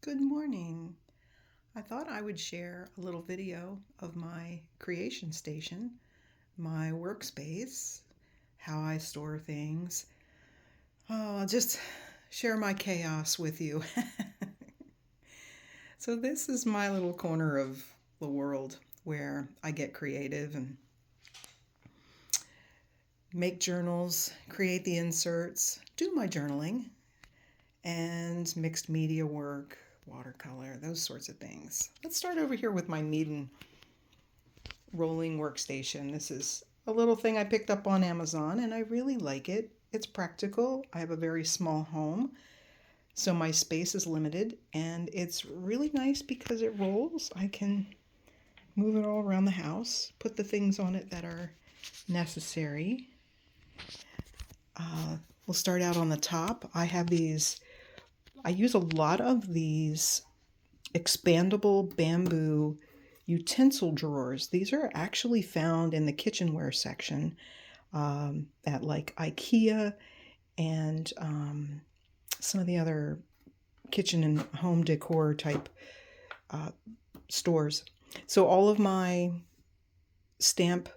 Good morning. I thought I would share a little video of my creation station, my workspace, how I store things. I'll just share my chaos with you. So this is my little corner of the world where I get creative and make journals, create the inserts, do my journaling, and mixed media work, watercolor, those sorts of things. Let's start over here with my Meeden rolling workstation. This is a little thing I picked up on Amazon and I really like it. It's practical. I have a very small home, so my space is limited, and it's really nice because it rolls. I can move it all around the house, put the things on it that are necessary. We'll start out on the top. I use a lot of these expandable bamboo utensil drawers. These are actually found in the kitchenware section at like IKEA and some of the other kitchen and home decor type stores. So all of my stamp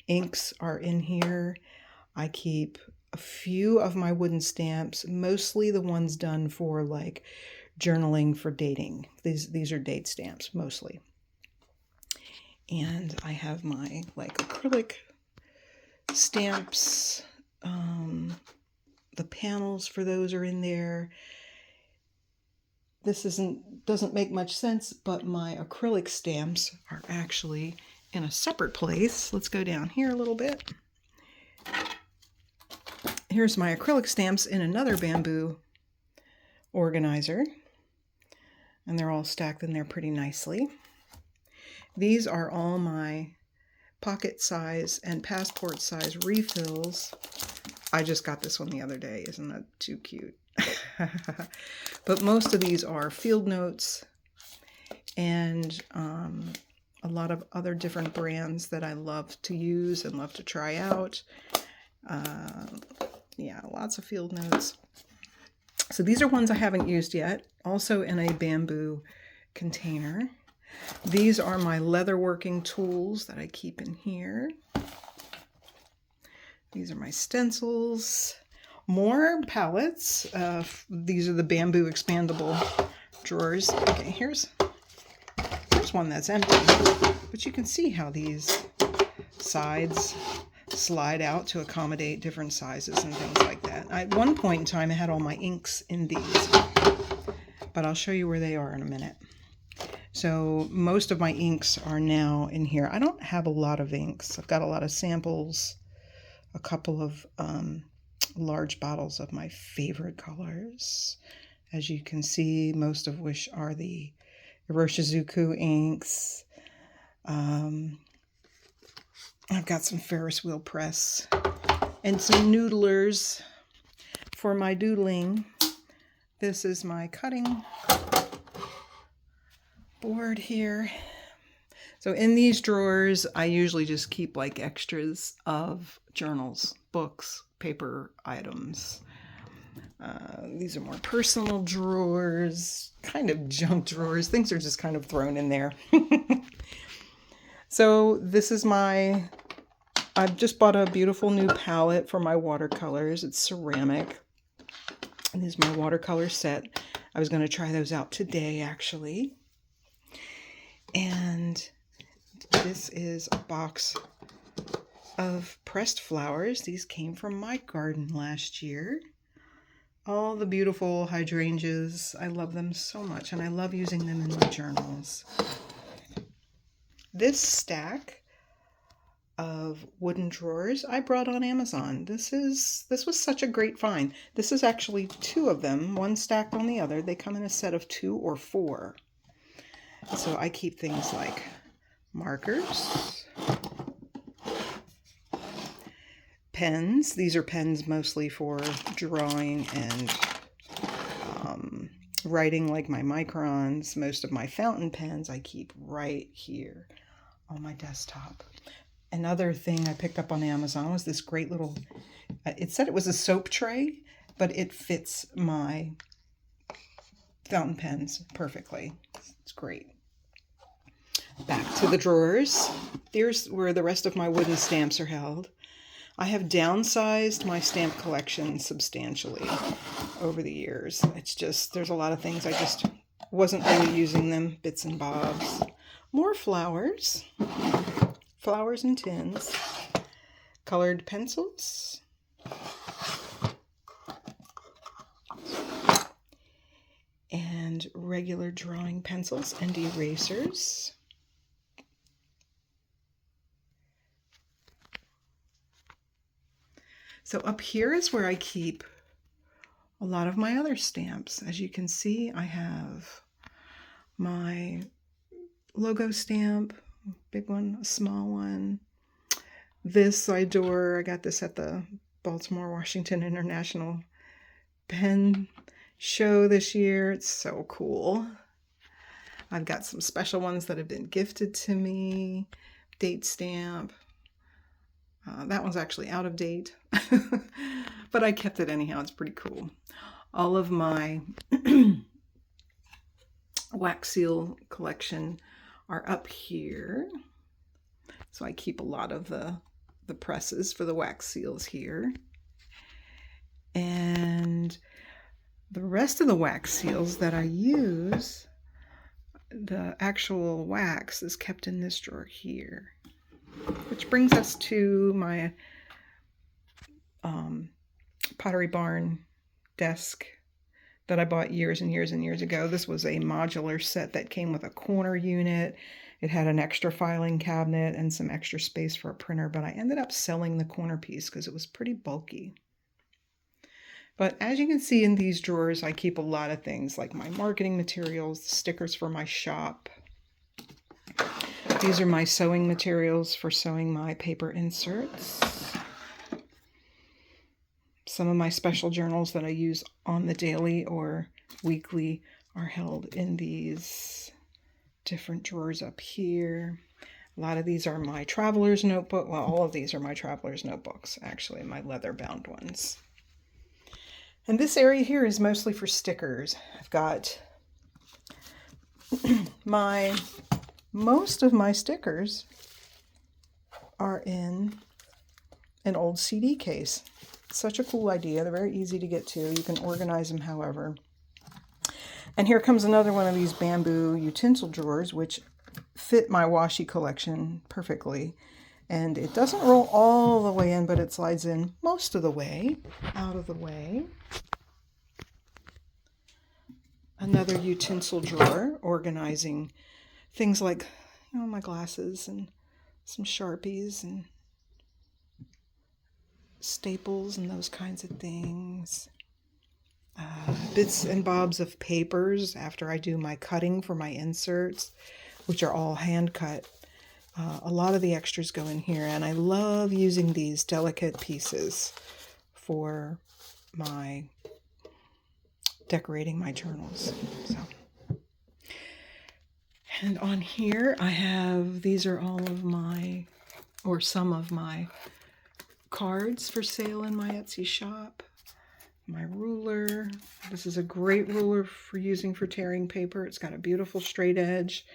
inks are in here. I keep a few of my wooden stamps, mostly the ones done for like journaling for dating. These are date stamps mostly. And I have my like acrylic stamps. The panels for those are in there. This doesn't make much sense, but my acrylic stamps are actually in a separate place. Let's go down here a little bit. Here's my acrylic stamps in another bamboo organizer, and they're all stacked in there pretty nicely. These are all my pocket size and passport size refills. I just got this one the other day. Isn't that too cute? But most of these are field notes and a lot of other different brands that I love to use and love to try out. Yeah, lots of field notes. So these are ones I haven't used yet, also in a bamboo container. These are my leatherworking tools that I keep in here. These are my stencils. More palettes. These are the bamboo expandable drawers. Okay, here's one that's empty, but you can see how these sides slide out to accommodate different sizes and things like that. At one point in time, I had all my inks in these, but I'll show you where they are in a minute. So most of my inks are now in here. I don't have a lot of inks. I've got a lot of samples, a couple of large bottles of my favorite colors. As you can see, most of which are the Iroshizuku inks. I've got some Ferris wheel press and some noodlers for my doodling. This is my cutting board here. So in these drawers, I usually just keep like extras of journals, books, paper items. These are more personal drawers, kind of junk drawers. Things are just kind of thrown in there. So this is I've just bought a beautiful new palette for my watercolors. It's ceramic. And this is my watercolor set. I was going to try those out today, actually. And this is a box of pressed flowers. These came from my garden last year. All the beautiful hydrangeas. I love them so much, and I love using them in my journals. This stack of wooden drawers I brought on Amazon. This was such a great find. This is actually two of them, one stacked on the other. They come in a set of 2 or 4. So I keep things like markers, pens. These are pens mostly for drawing and writing, like my microns. Most of my fountain pens I keep right here on my desktop. Another thing I picked up on Amazon was this great little, it said it was a soap tray, but it fits my fountain pens perfectly. It's great. Back to the drawers. Here's where the rest of my wooden stamps are held. I have downsized my stamp collection substantially over the years. It's just, there's a lot of things I just wasn't really using them, bits and bobs. More flowers. Flowers and tins. Colored pencils. And regular drawing pencils and erasers. So up here is where I keep a lot of my other stamps. As you can see, I have my logo stamp, big one, a small one. This I adore. I got this at the Baltimore Washington International Pen Show this year. It's so cool. I've got some special ones that have been gifted to me. Date stamp. That one's actually out of date, but I kept it anyhow. It's pretty cool. All of my wax seal collection are up here. So I keep a lot of the presses for the wax seals here. And the rest of the wax seals that I use, the actual wax is kept in this drawer here. Which brings us to my Pottery Barn desk that I bought years and years and years ago. This was a modular set that came with a corner unit. It had an extra filing cabinet and some extra space for a printer, but I ended up selling the corner piece because it was pretty bulky. But as you can see in these drawers, I keep a lot of things like my marketing materials, the stickers for my shop. These are my sewing materials for sewing my paper inserts. Some of my special journals that I use on the daily or weekly are held in these different drawers up here. A lot of these are my traveler's notebook. Well, all of these are my traveler's notebooks, actually, my leather-bound ones. And this area here is mostly for stickers. I've got most of my stickers are in an old CD case. Such a cool idea. They're very easy to get to. You can organize them however. And here comes another one of these bamboo utensil drawers, which fit my washi collection perfectly. And it doesn't roll all the way in, but it slides in most of the way out of the way. Another utensil drawer, organizing things like, my glasses and some Sharpies and staples and those kinds of things. Bits and bobs of papers after I do my cutting for my inserts, which are all hand cut. A lot of the extras go in here, and I love using these delicate pieces for my decorating my journals. So. And on here I have, these are all of my, or some of my cards for sale in my Etsy shop. My ruler. This is a great ruler for using for tearing paper. It's got a beautiful straight edge.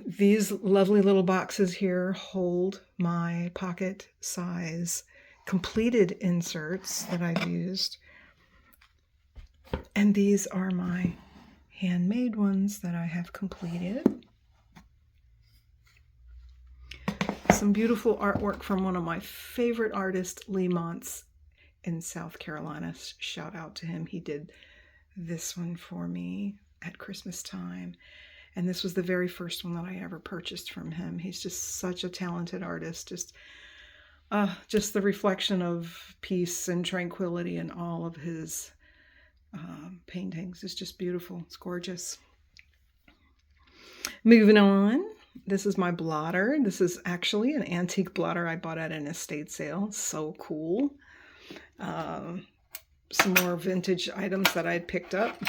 These lovely little boxes here hold my pocket size completed inserts that I've used. And these are my handmade ones that I have completed. Some beautiful artwork from one of my favorite artists, Lee Montz in South Carolina. Shout out to him. He did this one for me at Christmas time. And this was the very first one that I ever purchased from him. He's just such a talented artist. Just the reflection of peace and tranquility in all of his paintings is just beautiful. It's gorgeous. Moving on. This is my blotter. This is actually an antique blotter I bought at an estate sale. So cool. Some more vintage items that I had picked up,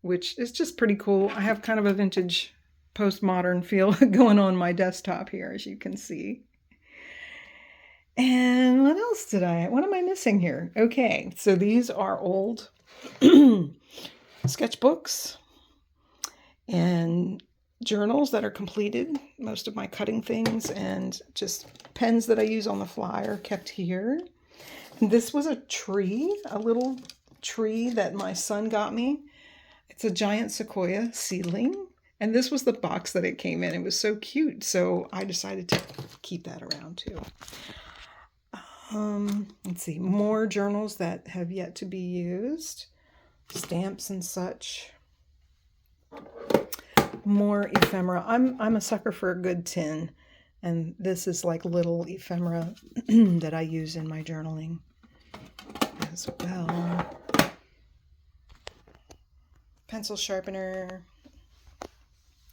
which is just pretty cool. I have kind of a vintage postmodern feel going on my desktop here, as you can see. And what else what am I missing here? Okay, so these are old sketchbooks and journals that are completed, most of my cutting things, and just pens that I use on the fly are kept here. And this was a tree, a little tree that my son got me. It's a giant sequoia seedling, and this was the box that it came in. It was so cute, so I decided to keep that around too. Let's see, more journals that have yet to be used, stamps and such. More ephemera. I'm a sucker for a good tin, and this is like little ephemera that I use in my journaling as well. Pencil sharpener,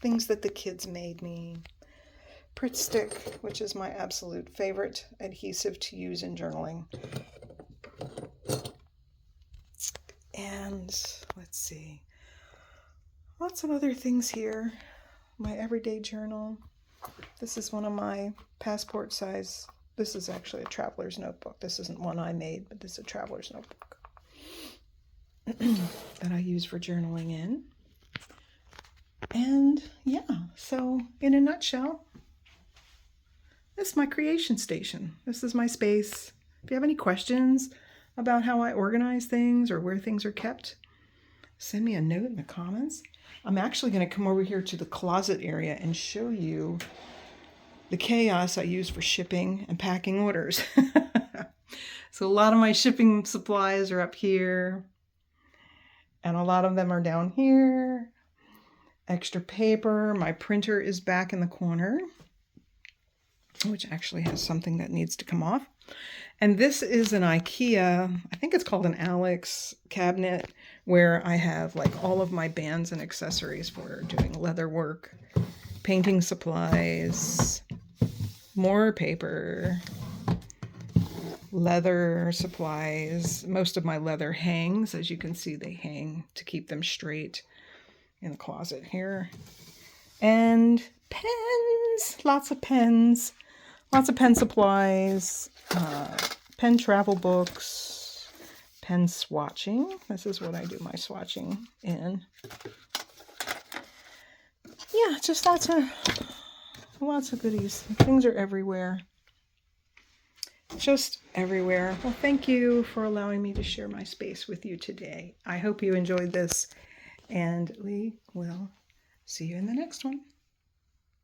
things that the kids made me. Pritt stick, which is my absolute favorite adhesive to use in journaling. And let's see, lots of other things here. My everyday journal. This is one of my passport size. This is actually a traveler's notebook. This isn't one I made, but this is a traveler's notebook that I use for journaling in. And yeah, so in a nutshell, this is my creation station. This is my space. If you have any questions about how I organize things or where things are kept, send me a note in the comments. I'm actually going to come over here to the closet area and show you the chaos I use for shipping and packing orders. So a lot of my shipping supplies are up here, and a lot of them are down here. Extra paper. My printer is back in the corner, which actually has something that needs to come off. And this is an IKEA, I think it's called an Alex cabinet, where I have like all of my bands and accessories for doing leather work, painting supplies, more paper, leather supplies. Most of my leather hangs. As you can see, they hang to keep them straight in the closet here. And pens, lots of pen supplies, pen travel books, pen swatching. This is what I do my swatching in. Yeah, just lots of goodies. Things are everywhere. Just everywhere. Well, thank you for allowing me to share my space with you today. I hope you enjoyed this, and we will see you in the next one.